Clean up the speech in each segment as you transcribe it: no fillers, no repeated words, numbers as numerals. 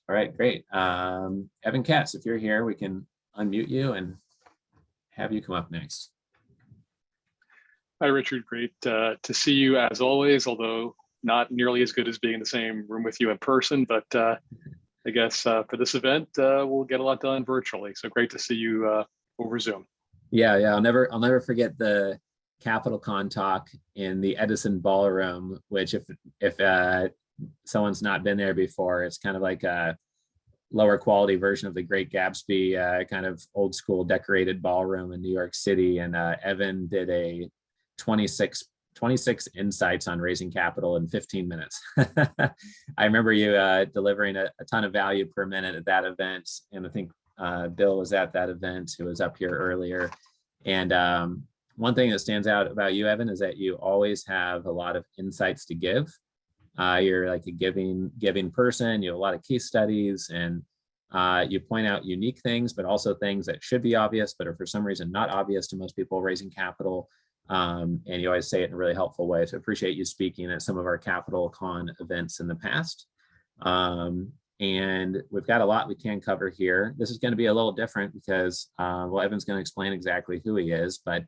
All right, great. Evan Katz, if you're here, we can unmute you and have you come up next. Hi, Richard. Great to see you as always, although not nearly as good as being in the same room with you in person. But I guess for this event, we'll get a lot done virtually. So great to see you over Zoom. Yeah, I'll never forget the Capital Con talk in the Edison Ballroom, which if someone's not been there before, it's kind of like a lower quality version of the Great Gatsby, kind of old school decorated ballroom in New York City. And Evan did a 26 insights on raising capital in 15 minutes. I remember you delivering a ton of value per minute at that event. And I think Bill was at that event, who was up here earlier. And one thing that stands out about you, Evan, is that you always have a lot of insights to give. You're like a giving person. You have a lot of case studies, and you point out unique things, but also things that should be obvious, but are for some reason not obvious to most people raising capital. And you always say it in a really helpful way. So I appreciate you speaking at some of our Capital Con events in the past. And we've got a lot we can cover here. This is going to be a little different because, well, Evan's going to explain exactly who he is, but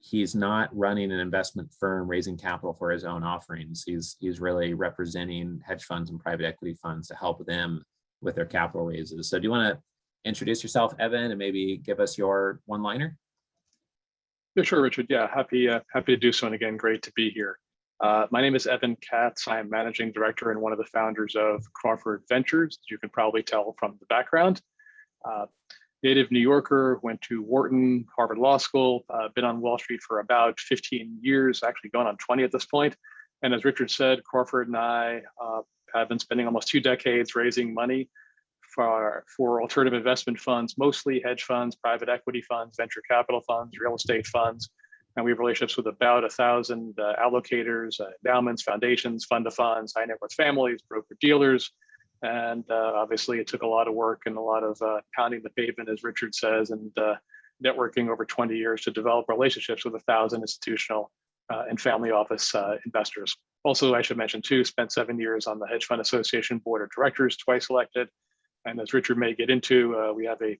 he's not running an investment firm raising capital for his own offerings. He's really representing hedge funds and private equity funds to help them with their capital raises. So do you want to introduce yourself, Evan, and maybe give us your one-liner? Yeah, sure, Richard. Yeah, happy to do so. And again, great to be here. My name is Evan Katz. I am managing director and one of the founders of Crawford Ventures, as you can probably tell from the background. Native New Yorker, went to Wharton, Harvard Law School, been on Wall Street for about 15 years, actually going on 20 at this point. And as Richard said, Crawford and I have been spending almost 2 decades raising money for alternative investment funds, mostly hedge funds, private equity funds, venture capital funds, real estate funds. And we have relationships with about 1,000 allocators, endowments, foundations, fund of funds, high net worth families, broker dealers. And obviously it took a lot of work and a lot of pounding the pavement, as Richard says, and networking over 20 years to develop relationships with 1,000 institutional and family office investors. Also, I should mention too, spent 7 years on the Hedge Fund Association Board of Directors, twice elected. And as Richard may get into, we have a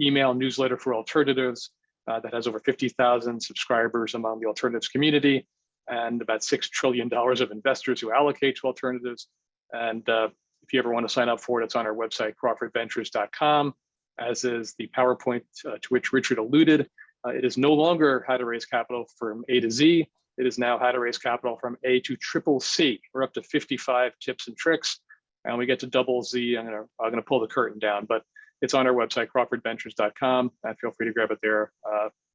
email newsletter for alternatives that has over 50,000 subscribers among the alternatives community and about $6 trillion of investors who allocate to alternatives. And if you ever want to sign up for it, it's on our website, crawfordventures.com, as is the PowerPoint to which Richard alluded. It is no longer how to raise capital from A to Z. It is now how to raise capital from A to triple C. We're up to 55 tips and tricks, and we get to double Z. I'm gonna pull the curtain down, but it's on our website, crawfordventures.com, and feel free to grab it there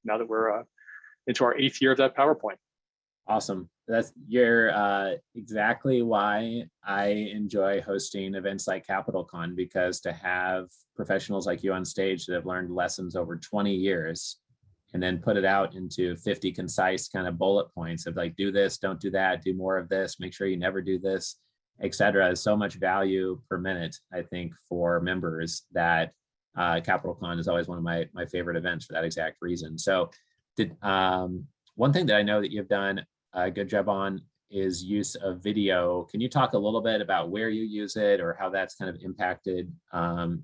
now that we're into our 8th year of that PowerPoint. Awesome. You're exactly why I enjoy hosting events like Capital Con, because to have professionals like you on stage that have learned lessons over 20 years and then put it out into 50 concise kind of bullet points of like, do this, don't do that, do more of this, make sure you never do this, etc. is so much value per minute, I think, for members that Capital Con is always one of my favorite events for that exact reason. So one thing that I know that you've done a good job on is use of video. Can you talk a little bit about where you use it or how that's kind of impacted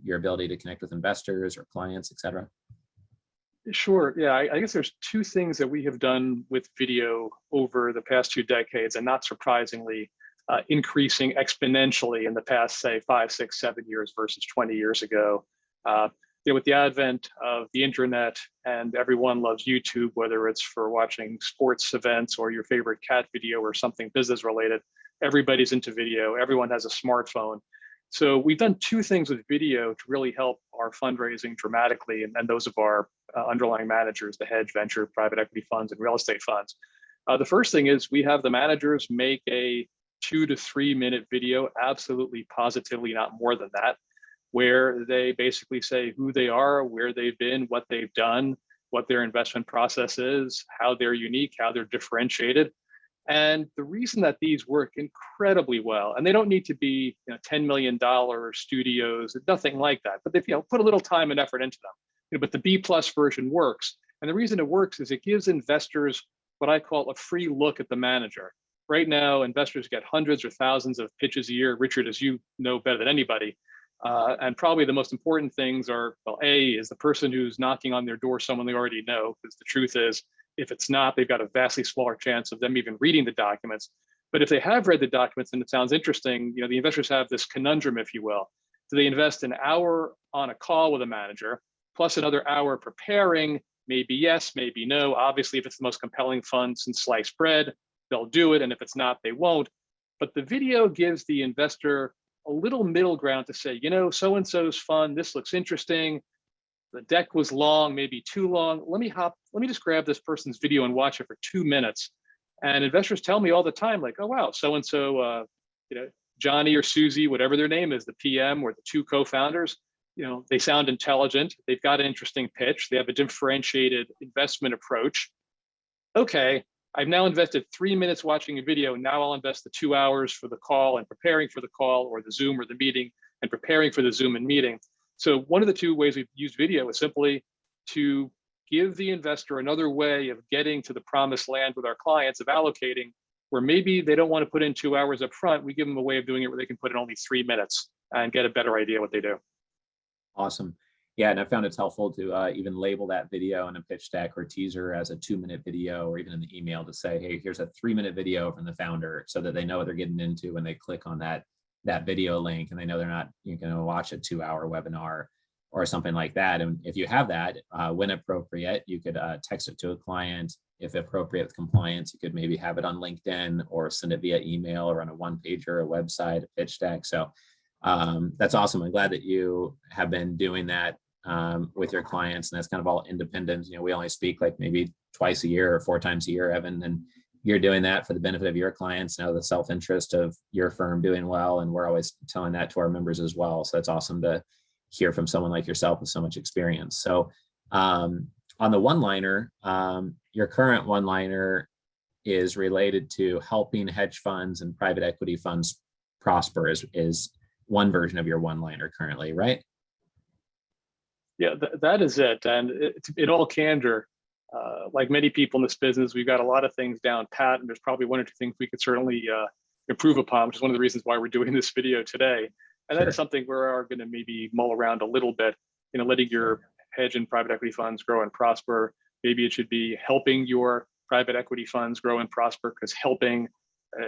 your ability to connect with investors or clients, et cetera? Sure. Yeah, I guess there's 2 things that we have done with video over the past 2 decades, and not surprisingly, increasing exponentially in the past, say, 5, 6, 7 years versus 20 years ago. With the advent of the internet, and everyone loves YouTube, whether it's for watching sports events or your favorite cat video or something business related, everybody's into video. Everyone has a smartphone. So we've done 2 things with video to really help our fundraising dramatically, and those of our underlying managers, the hedge, venture, private equity funds, and real estate funds. The first thing is we have the managers make a 2 to 3 minute video, absolutely positively not more than that, where they basically say who they are, where they've been, what they've done, what their investment process is, how they're unique, how they're differentiated. And the reason that these work incredibly well, and they don't need to be $10 million studios, nothing like that, but they've put a little time and effort into them. But the B+ version works. And the reason it works is it gives investors what I call a free look at the manager. right now, investors get hundreds or thousands of pitches a year. Richard, as you know better than anybody, and probably the most important things are, well, A, is the person who's knocking on their door someone they already know? Because the truth is, if it's not, they've got a vastly smaller chance of them even reading the documents. But if they have read the documents and it sounds interesting, the investors have this conundrum, if you will. Do they invest an hour on a call with a manager, plus another hour preparing? Maybe yes, maybe no. Obviously, if it's the most compelling fund since sliced bread, they'll do it. And if it's not, they won't. But the video gives the investor a little middle ground to say, so-and-so's fund, this looks interesting. The deck was long, maybe too long. Let me just grab this person's video and watch it for 2 minutes. And investors tell me all the time, like, oh, wow, so-and-so, Johnny or Susie, whatever their name is, the PM or the two co-founders, they sound intelligent. They've got an interesting pitch. They have a differentiated investment approach. Okay, I've now invested 3 minutes watching a video. Now I'll invest the 2 hours for the call and preparing for the call, or the Zoom or the meeting and preparing for the Zoom and meeting. So one of the two ways we've used video is simply to give the investor another way of getting to the promised land with our clients, of allocating, where maybe they don't want to put in 2 hours up front. We give them a way of doing it where they can put in only 3 minutes and get a better idea what they do. Awesome. Yeah, and I found it's helpful to even label that video in a pitch deck or teaser as a 2-minute video, or even in the email to say, hey, here's a 3-minute video from the founder, so that they know what they're getting into when they click on that video link, and they know they're not going to watch a 2-hour webinar or something like that. And if you have that, when appropriate, you could text it to a client. If appropriate with compliance, you could maybe have it on LinkedIn or send it via email or on a one-pager, a website, a pitch deck. So that's awesome. I'm glad that you have been doing that with your clients, and that's kind of all independent. We only speak like maybe twice a year or 4 times a year, Evan, and you're doing that for the benefit of your clients, the self-interest of your firm doing well. And we're always telling that to our members as well. So that's awesome to hear from someone like yourself with so much experience. So on the one-liner, your current one-liner is related to helping hedge funds and private equity funds prosper, is one version of your one-liner currently, right? Yeah, that is it. And in all candor, like many people in this business, we've got a lot of things down pat, and there's probably 1 or 2 things we could certainly improve upon, which is one of the reasons why we're doing this video today. And that is something we are going to maybe mull around a little bit, letting your hedge and private equity funds grow and prosper. Maybe it should be helping your private equity funds grow and prosper, because helping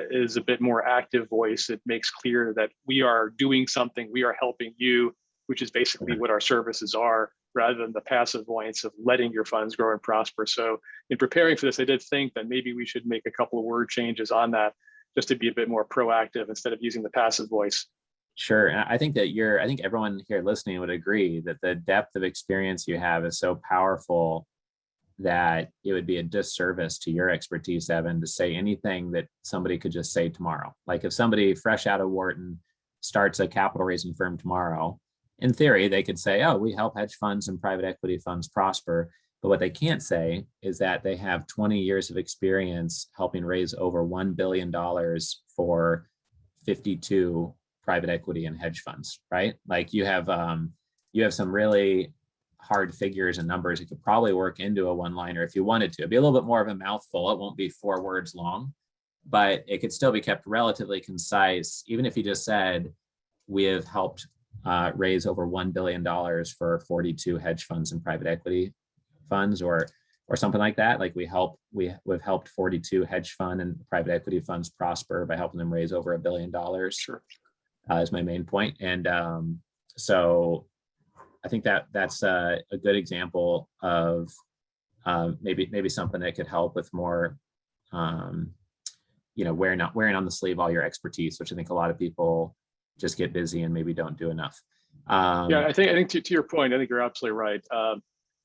is a bit more active voice. It makes clear that we are doing something, we are helping you, which is basically what our services are, rather than the passive voice of letting your funds grow and prosper. So in preparing for this, I did think that maybe we should make a couple of word changes on that, just to be a bit more proactive instead of using the passive voice. Sure. And I think that I think everyone here listening would agree that the depth of experience you have is so powerful that it would be a disservice to your expertise, Evan, to say anything that somebody could just say tomorrow. Like if somebody fresh out of Wharton starts a capital raising firm tomorrow, in theory, they could say, oh, we help hedge funds and private equity funds prosper. But what they can't say is that they have 20 years of experience helping raise over $1 billion for 52 private equity and hedge funds, right? Like you have some really hard figures and numbers. You could probably work into a one-liner if you wanted to. It'd be a little bit more of a mouthful. It won't be 4 words long, but it could still be kept relatively concise. Even if you just said, we have helped raise over $1 billion for 42 hedge funds and private equity funds, or something like that. Like we've helped 42 hedge fund and private equity funds prosper by helping them raise over $1 billion. Sure. Is my main point. And so I think that's a good example of maybe something that could help with more, wearing on the sleeve all your expertise, which I think a lot of people just get busy and maybe don't do enough. Yeah, I think to your point, I think you're absolutely right.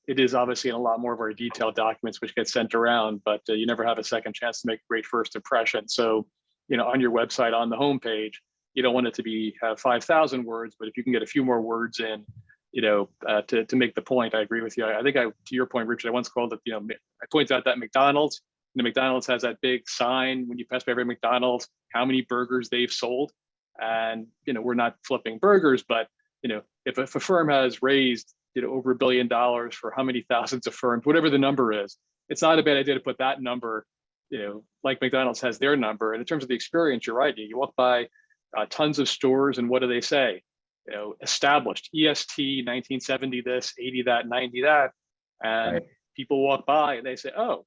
It is obviously in a lot more of our detailed documents which get sent around, but you never have a second chance to make a great first impression. So, on your website, on the homepage, you don't want it to have 5,000 words, but if you can get a few more words in, to make the point, I agree with you. I think to your point, Richard, I once called it, I pointed out that McDonald's has that big sign when you pass by every McDonald's, how many burgers they've sold. And, we're not flipping burgers, but, if a firm has raised, over $1 billion for how many thousands of firms, whatever the number is, it's not a bad idea to put that number, like McDonald's has their number. And in terms of the experience, you're right. You walk by tons of stores, and what do they say? Established, EST, 1970 this, 80 that, 90 that. And Right. people walk by and they say, oh,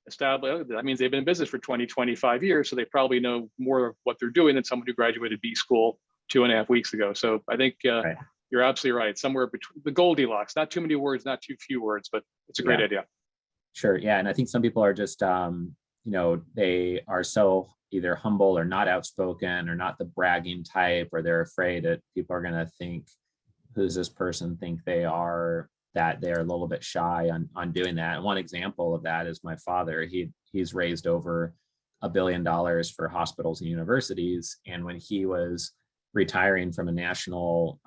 established, that means they've been in business for 20, 25 years. So they probably know more of what they're doing than someone who graduated B school 2.5 weeks ago. So I think Right. you're absolutely right. Somewhere between the Goldilocks, not too many words, not too few words, but it's a great Yeah. idea. Sure. Yeah. And I think some people are just, they are so either humble or not outspoken or not the bragging type, or they're afraid that people are going to think, who's this person think they are, that they're a little bit shy on doing that. And one example of that is my father. He's raised over $1 billion for hospitals and universities. And when he was retiring from a national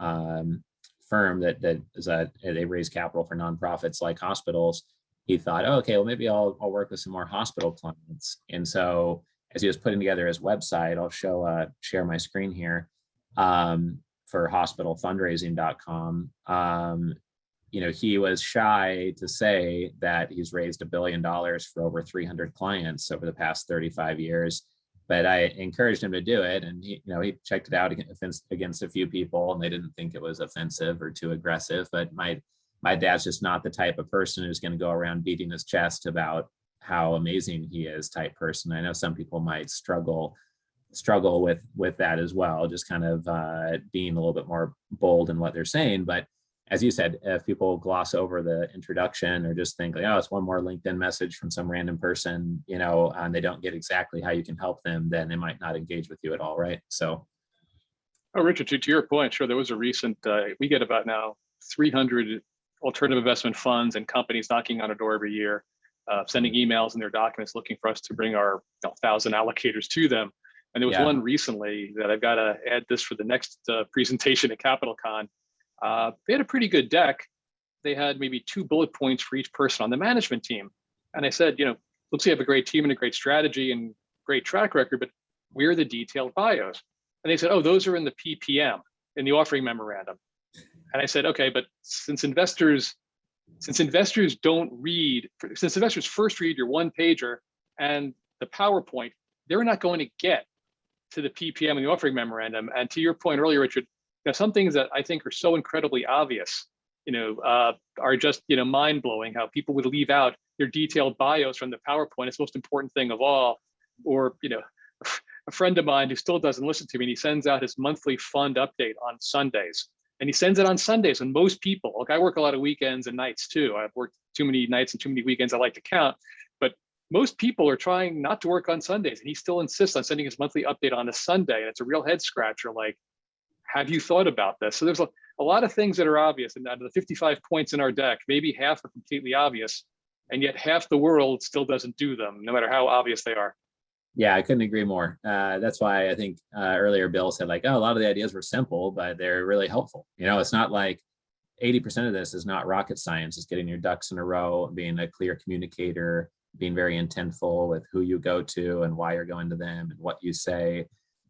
firm that they raise capital for nonprofits like hospitals, he thought, oh, okay, well, maybe I'll work with some more hospital clients. And so as he was putting together his website, I'll share my screen here, for hospitalfundraising.com. He was shy to say that he's raised $1 billion for over 300 clients over the past 35 years. But I encouraged him to do it, and he checked it out against a few people, and they didn't think it was offensive or too aggressive. But my dad's just not the type of person who's going to go around beating his chest about how amazing he is type person. I know some people might struggle with that as well, just kind of being a little bit more bold in what they're saying. But as you said, if people gloss over the introduction or just think like, oh, it's one more LinkedIn message from some random person, and they don't get exactly how you can help them, then they might not engage with you at all, right? So. Oh, Richard, to your point, sure, there was a recent, we get about now 300 alternative investment funds and companies knocking on a door every year, sending emails and their documents looking for us to bring our 1,000 allocators to them. And there was one recently that I've got to add this for the next presentation at CapitalCon. They had a pretty good deck. They had maybe 2 bullet points for each person on the management team. And I said, looks like you have a great team and a great strategy and great track record, but where are the detailed bios? And they said, oh, those are in the PPM, in the offering memorandum. And I said, okay, but since investors first read your one pager and the PowerPoint, they're not going to get to the PPM and the offering memorandum. And to your point earlier, Richard, some things that I think are so incredibly obvious, are just, mind blowing, how people would leave out their detailed bios from the PowerPoint. It's the most important thing of all. Or, a friend of mine who still doesn't listen to me, and he sends out his monthly fund update on Sundays. And he sends it on Sundays, and most people, look, I work a lot of weekends and nights too. I've worked too many nights and too many weekends I like to count, but most people are trying not to work on Sundays, and he still insists on sending his monthly update on a Sunday. And it's a real head scratcher. Like, have you thought about this? So there's a lot of things that are obvious, and out of the 55 points in our deck, maybe half are completely obvious, and yet half the world still doesn't do them, no matter how obvious they are. Yeah, I couldn't agree more. That's why I think earlier Bill said like, oh, a lot of the ideas were simple, but they're really helpful. It's not like 80% of this is not rocket science. It's getting your ducks in a row, being a clear communicator, being very intentful with who you go to and why you're going to them and what you say,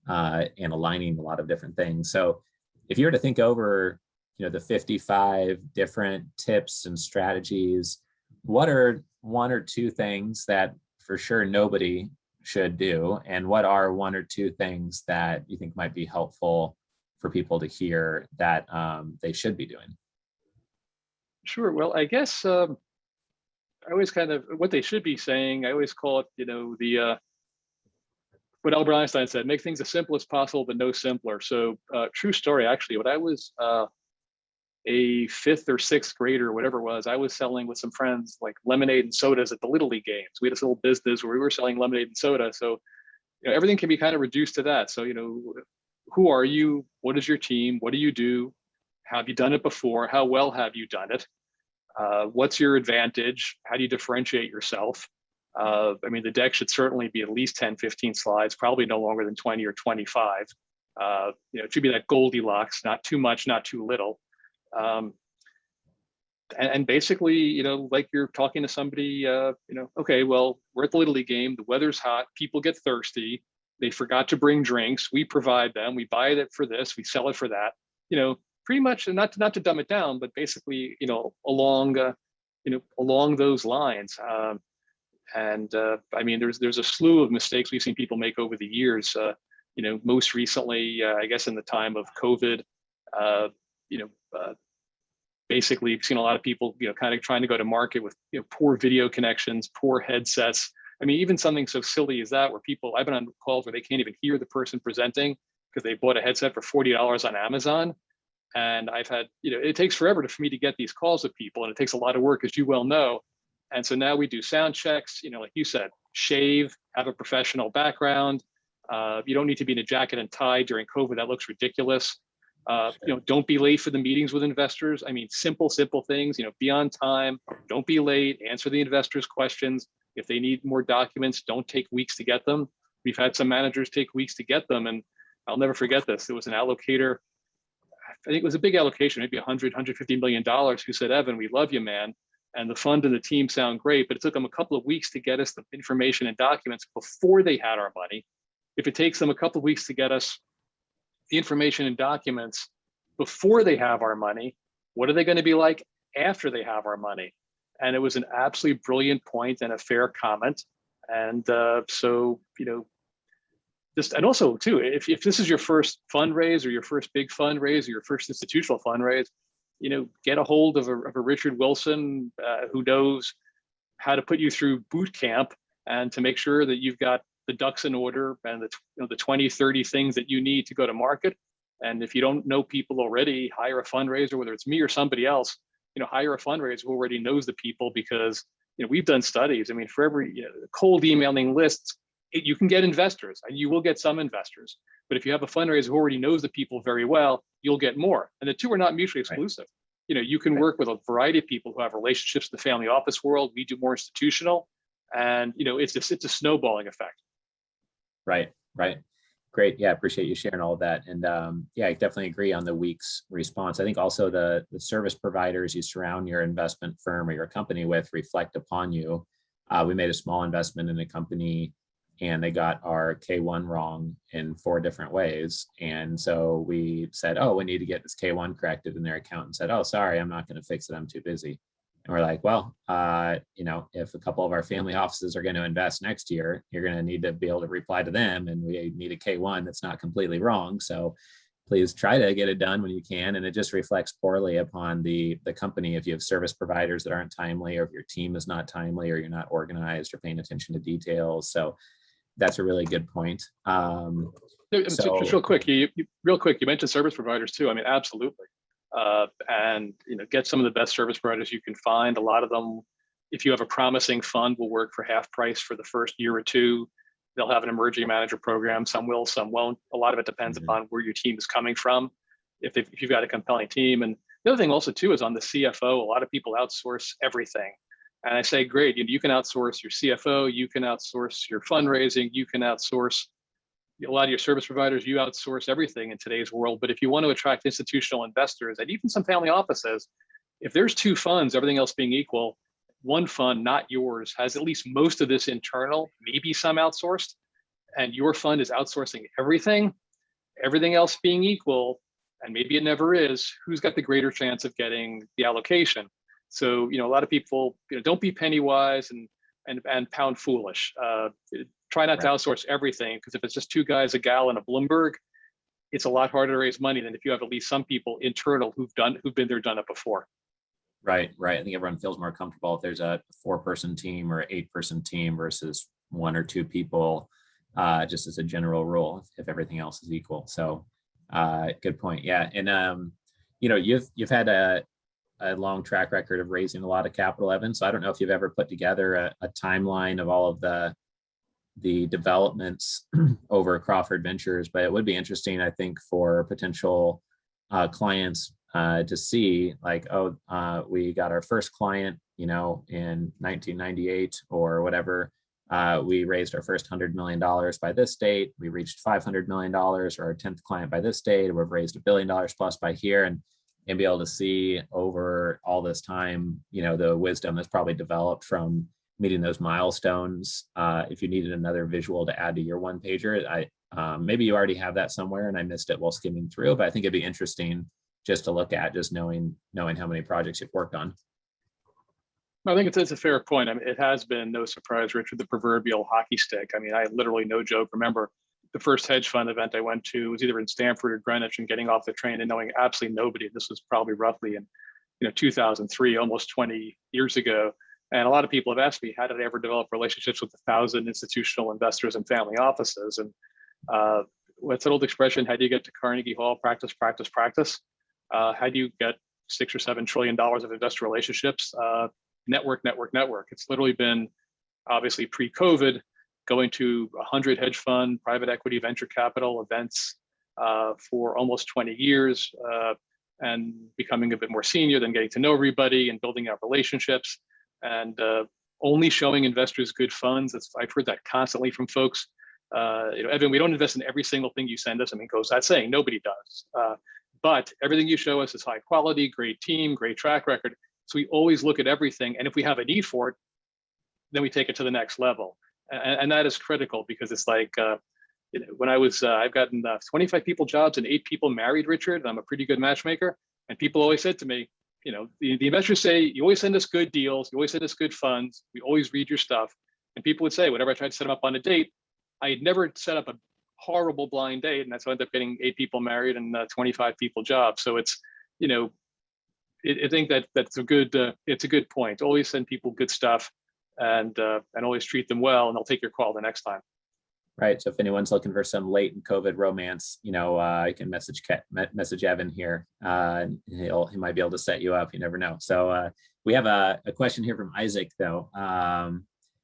and aligning a lot of different things. So if you were to think over, the 55 different tips and strategies, what are 1 or 2 things that for sure nobody should do, and what are 1 or 2 things that you think might be helpful for people to hear that they should be doing? Sure. Well, I guess I always kind of what they should be saying. I always call it, what Albert Einstein said: make things as simple as possible, but no simpler. So, true story. Actually, when I was a 5th or 6th grader, whatever it was, I was selling with some friends like lemonade and sodas at the Little League games. We had this little business where we were selling lemonade and soda. So, everything can be kind of reduced to that. So, who are you? What is your team? What do you do? Have you done it before? How well have you done it? What's your advantage? How do you differentiate yourself? The deck should certainly be at least 10, 15 slides, probably no longer than 20 or 25. It should be that Goldilocks, not too much, not too little. And basically, like you're talking to somebody, okay, well, we're at the Little League game, the weather's hot, people get thirsty, they forgot to bring drinks, we provide them, we buy it for this, we sell it for that, pretty much, not to dumb it down, but basically, along those lines. And I mean, there's a slew of mistakes we've seen people make over the years. Most recently, I guess in the time of COVID, you know, basically you've seen a lot of people, kind of trying to go to market with poor video connections, poor headsets. I mean, even something so silly as that, where I've been on calls where they can't even hear the person presenting because they bought a headset for $40 on Amazon. And I've had, it takes forever for me to get these calls with people, and it takes a lot of work, as you well know. And so now we do sound checks, like you said, shave, have a professional background. You don't need to be in a jacket and tie during COVID. That looks ridiculous. Don't be late for the meetings with investors. I mean, simple things, be on time, don't be late, answer the investors' questions. If they need more documents, don't take weeks to get them. We've had some managers take weeks to get them. And I'll never forget this. There was an allocator, I think it was a big allocation, maybe $150 million, who said, "Evan, we love you, man. And the fund and the team sound great, but it took them a couple of weeks to get us the information and documents before they had our money. If it takes them a couple of weeks to get us the information and documents before they have our money, what are they going to be like after they have our money?" And it was an absolutely brilliant point and a fair comment. And and also too, if this is your first fundraise or your first big fundraise or your first institutional fundraise, get a hold of a Richard Wilson who knows how to put you through boot camp and to make sure that you've got the ducks in order and the 20, 30 things that you need to go to market. And if you don't know people already, hire a fundraiser, whether it's me or somebody else, hire a fundraiser who already knows the people, because we've done studies. I mean, for every cold emailing lists, you can get investors, and you will get some investors. But if you have a fundraiser who already knows the people very well, you'll get more. And the two are not mutually exclusive. Right. You can work with a variety of people who have relationships in the family office world. We do more institutional, and it's a snowballing effect. Right. Great. Yeah, appreciate you sharing all of that. And I definitely agree on the week's response. I think also the service providers you surround your investment firm or your company with reflect upon you. We made a small investment in a company, and they got our K1 wrong in 4 different ways. And so we said, "Oh, we need to get this K1 corrected." And their accountant said, "Oh, sorry, I'm not going to fix it. I'm too busy." And we're like, well, if a couple of our family offices are going to invest next year, you're going to need to be able to reply to them. And we need a K1 that's not completely wrong. So please try to get it done when you can. And it just reflects poorly upon the company if you have service providers that aren't timely, or if your team is not timely, or you're not organized or paying attention to details. So that's a really good point. Just real quick, you mentioned service providers too. I mean, absolutely. And get some of the best service providers you can find. A lot of them, if you have a promising fund, will work for half price for the first year or two. They'll have an emerging manager program. Some will, some won't. A lot of it depends upon where your team is coming from. If you've got a compelling team. And the other thing also too is on the CFO. A lot of people outsource everything. And I say, great, you can outsource your CFO, you can outsource your fundraising, you can outsource a lot of your service providers, you outsource everything in today's world. But if you want to attract institutional investors and even some family offices, if there's 2 funds, everything else being equal, one fund, not yours, has at least most of this internal, maybe some outsourced, and your fund is outsourcing everything else being equal, and maybe it never is, who's got the greater chance of getting the allocation? So, a lot of people, don't be penny wise and pound foolish. Try not to outsource everything, because if it's just 2 guys, a gal, and a Bloomberg, it's a lot harder to raise money than if you have at least some people internal who've been there, done it before. Right. I think everyone feels more comfortable if there's a 4-person team or 8-person team versus 1 or 2 people, just as a general rule, if everything else is equal. So good point. Yeah. And you've had a long track record of raising a lot of capital, Evan. So I don't know if you've ever put together a timeline of all of the developments over Crawford Ventures, but it would be interesting, I think, for potential clients to see, like, we got our first client, in 1998 or whatever. We raised our first $100 million by this date. We reached $500 million, or our 10th client by this date. We've raised $1 billion plus by here, and be able to see over all this time, the wisdom that's probably developed from meeting those milestones. If you needed another visual to add to your one pager, maybe you already have that somewhere and I missed it while skimming through, but I think it'd be interesting just to look at, just knowing how many projects you've worked on. I think it's a fair point. I mean, it has been no surprise, Richard, the proverbial hockey stick. I mean, I literally, no joke, remember the first hedge fund event I went to was either in Stanford or Greenwich, and getting off the train and knowing absolutely nobody. This was probably roughly in 2003, almost 20 years ago. And a lot of people have asked me, how did I ever develop relationships with 1,000 institutional investors and family offices? And what's that old expression? How do you get to Carnegie Hall? Practice, practice, practice. How do you get $6 or $7 trillion of investor relationships? Network, network, network. It's literally been, obviously pre-COVID, going to 100 hedge fund, private equity, venture capital events for almost 20 years, and becoming a bit more senior, then getting to know everybody and building out relationships, and only showing investors good funds. I've heard that constantly from folks. Evan, we don't invest in every single thing you send us. I mean, goes that saying, nobody does. But everything you show us is high quality, great team, great track record. So we always look at everything. And if we have a need for it, then we take it to the next level. And that is critical, because it's like, when I was, I've gotten 25 people jobs and 8 people married, Richard, and I'm a pretty good matchmaker. And people always said to me, the investors say, you always send us good deals, you always send us good funds, we always read your stuff. And people would say, whenever I tried to set them up on a date, I had never set up a horrible blind date. And that's how I ended up getting 8 people married and 25 people jobs. So it's, I think that's a good, it's a good point. Always send people good stuff, and always treat them well, and they'll take your call the next time. Right. So if anyone's looking for some latent COVID romance, you can message Evan here. He might be able to set you up. You never know. So we have a question here from Isaac, though.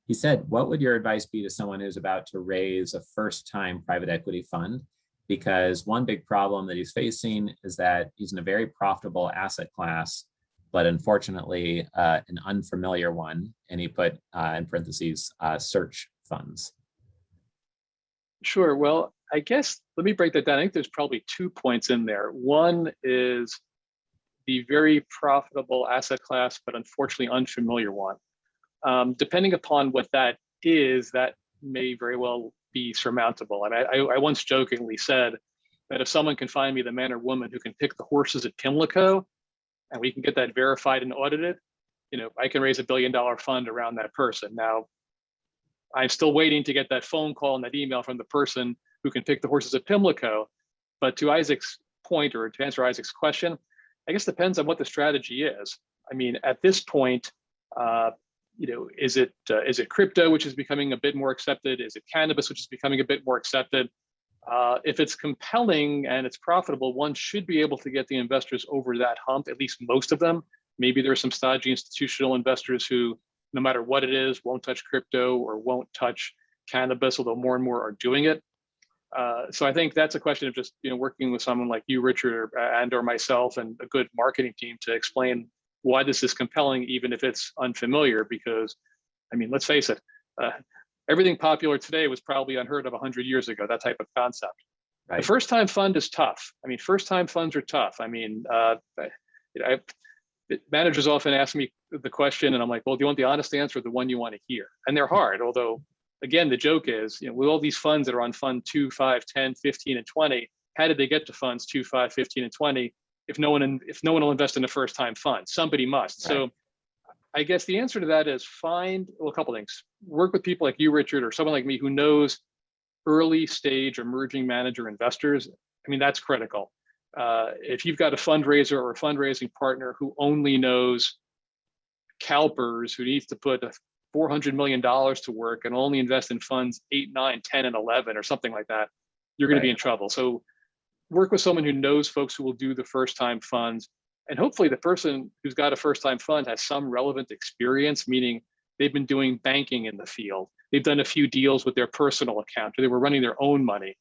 He said, what would your advice be to someone who's about to raise a first-time private equity fund? Because one big problem that he's facing is that he's in a very profitable asset class, but unfortunately an unfamiliar one. And he put in parentheses, search funds. Sure. Well, I guess, let me break that down. I think there's probably 2 points in there. One is the very profitable asset class, but unfortunately unfamiliar one. Depending upon what that is, that may very well be surmountable. I once jokingly said that if someone can find me the man or woman who can pick the horses at Pimlico, and we can get that verified and audited, I can raise $1 billion fund around that person. Now, I'm still waiting to get that phone call and that email from the person who can pick the horses at Pimlico. But to Isaac's point, or to answer Isaac's question, I guess depends on what the strategy is. I mean, at this point, is it crypto, which is becoming a bit more accepted? Is it cannabis, which is becoming a bit more accepted? If it's compelling and it's profitable, one should be able to get the investors over that hump, at least most of them. Maybe there are some stodgy institutional investors who, no matter what it is, won't touch crypto or won't touch cannabis, although more and more are doing it. So I think that's a question of just working with someone like you, Richard, or myself, and a good marketing team to explain why this is compelling, even if it's unfamiliar. Because, I mean, let's face it, everything popular today was probably unheard of 100 years ago, that type of concept. Right. The first-time fund is tough. I mean, first-time funds are tough. I mean, managers often ask me the question, and I'm like, well, do you want the honest answer or the one you want to hear? And they're hard. Although, again, the joke is, with all these funds that are on fund 2, 5, 10, 15, and 20, how did they get to funds 2, 5, 15, and 20? If no one will invest in a first-time fund, somebody must. Right. So I guess the answer to that is find a couple things. Work with people like you, Richard, or someone like me who knows early stage emerging manager investors. I mean, that's critical. If you've got a fundraiser or a fundraising partner who only knows CalPERS, who needs to put $400 million to work and only invest in funds 8, 9, 10, and 11 or something like that, you're going to be in trouble. So work with someone who knows folks who will do the first-time funds. And hopefully the person who's got a first-time fund has some relevant experience, meaning they've been doing banking in the field. They've done a few deals with their personal account, or they were running their own money.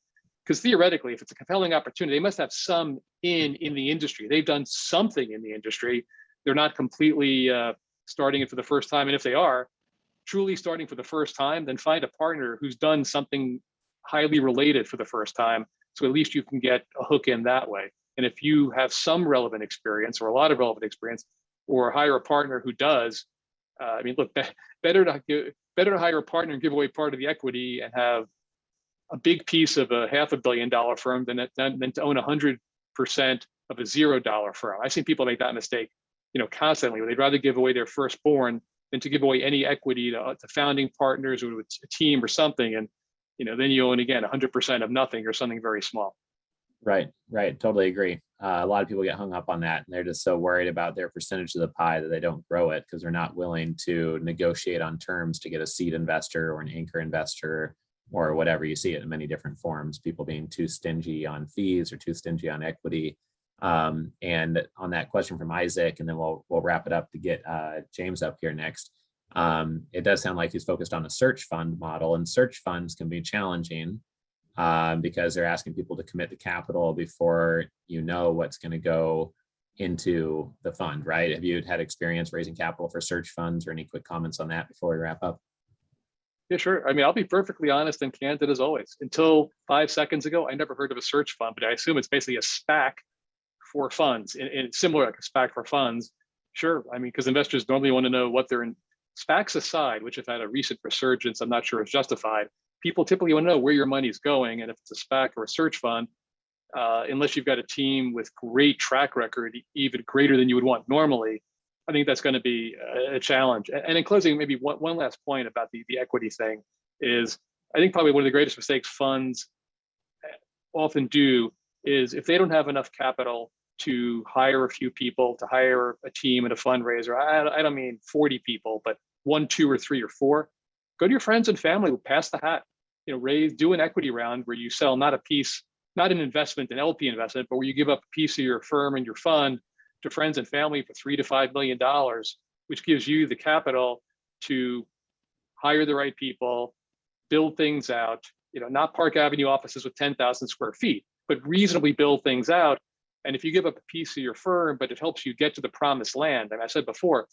Because theoretically, if it's a compelling opportunity, they must have some in the industry. They've done something in the industry. They're not completely starting it for the first time. And if they are truly starting for the first time, then find a partner who's done something highly related for the first time. So at least you can get a hook in that way. And if you have some relevant experience or a lot of relevant experience, or hire a partner who does, I mean, look, better to hire a partner and give away part of the equity and have a big piece of a $500 million firm than to own 100% of a $0 firm. I've seen people make that mistake, constantly. They'd rather give away their firstborn than to give away any equity to founding partners or to a team or something. And, then you own again 100% of nothing or something very small. Right. Totally agree. A lot of people get hung up on that, and they're just so worried about their percentage of the pie that they don't grow it because they're not willing to negotiate on terms to get a seed investor or an anchor investor or whatever. You see it in many different forms, people being too stingy on fees or too stingy on equity. And on that question from Isaac, and then we'll wrap it up to get James up here next. It does sound like he's focused on a search fund model, and search funds can be challenging because they're asking people to commit the capital before you know what's going to go into the fund, right? Have you had experience raising capital for search funds, or any quick comments on that before we wrap up? Yeah, sure. I mean, I'll be perfectly honest and candid as always. Until 5 seconds ago, I never heard of a search fund, but I assume it's basically a SPAC for funds, and similar like a SPAC for funds. Sure. I mean, because investors normally want to know what they're in. SPACs aside, which have had a recent resurgence, I'm not sure it's justified. People typically want to know where your money's going, and if it's a SPAC or a search fund, unless you've got a team with great track record, even greater than you would want normally, I think that's going to be a challenge. And in closing, maybe one last point about the equity thing is, I think probably one of the greatest mistakes funds often do is if they don't have enough capital to hire a few people, to hire a team and a fundraiser. I don't mean 40 people, but 1, 2, or 3 or 4. Go to your friends and family who pass the hat. Do an equity round where you sell not a piece, not an investment, an LP investment, but where you give up a piece of your firm and your fund to friends and family for $3 to $5 million, which gives you the capital to hire the right people, build things out. Not Park Avenue offices with 10,000 square feet, but reasonably build things out. And if you give up a piece of your firm, but it helps you get to the promised land. And I said before,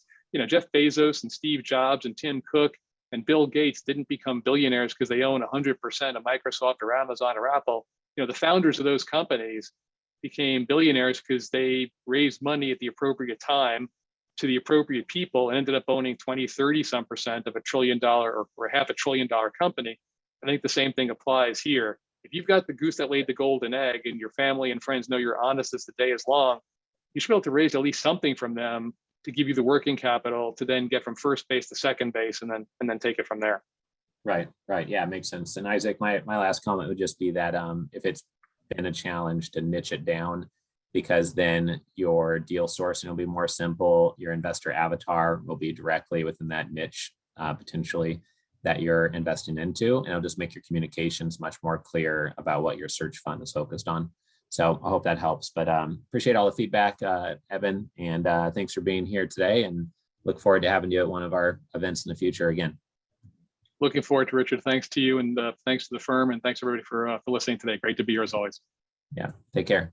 Jeff Bezos and Steve Jobs and Tim Cook and Bill Gates didn't become billionaires because they own 100% of Microsoft or Amazon or Apple. The founders of those companies became billionaires because they raised money at the appropriate time to the appropriate people and ended up owning 20, 30% of $1 trillion or $500 billion company. I think the same thing applies here. If you've got the goose that laid the golden egg and your family and friends know you're honest as the day is long, you should be able to raise at least something from them to give you the working capital to then get from first base to second base and then take it from there. Right. Yeah, it makes sense. And Isaac, my last comment would just be that if it's been a challenge, to niche it down, because then your deal sourcing will be more simple. Your investor avatar will be directly within that niche, potentially, that you're investing into, and it'll just make your communications much more clear about what your search fund is focused on. So I hope that helps, but appreciate all the feedback, Evan, and thanks for being here today, and look forward to having you at one of our events in the future again. Looking forward to Richard. Thanks to you, and thanks to the firm, and thanks everybody for listening today. Great to be here as always. Yeah, take care.